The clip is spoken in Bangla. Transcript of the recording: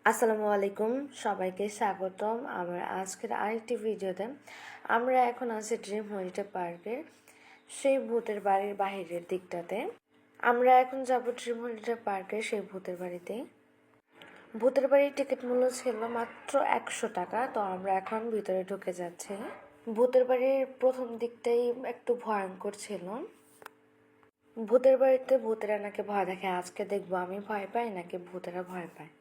আসসালামু আলাইকুম, সবাইকে স্বাগতম আমার আজকের আরেকটি ভিডিওতে। আমরা এখন আছি ড্রিম হলিডে পার্কের সেই ভূতের বাড়ির বাহিরের দিকটাতে। আমরা এখন যাব ড্রিম হলিডে পার্কের সেই ভূতের বাড়িতে। ভূতের বাড়ির টিকিট মূল্য ছিল মাত্র 100 টাকা। তো আমরা এখন ভিতরে ঢুকে যাচ্ছি। ভূতের বাড়ির প্রথম দিকটাই একটু ভয়ঙ্কর ছিল। ভূতের বাড়িতে ভূতেরা নাকি ভয় দেখে। আজকে দেখবো আমি ভয় পাই নাকি ভূতেরা ভয় পায়।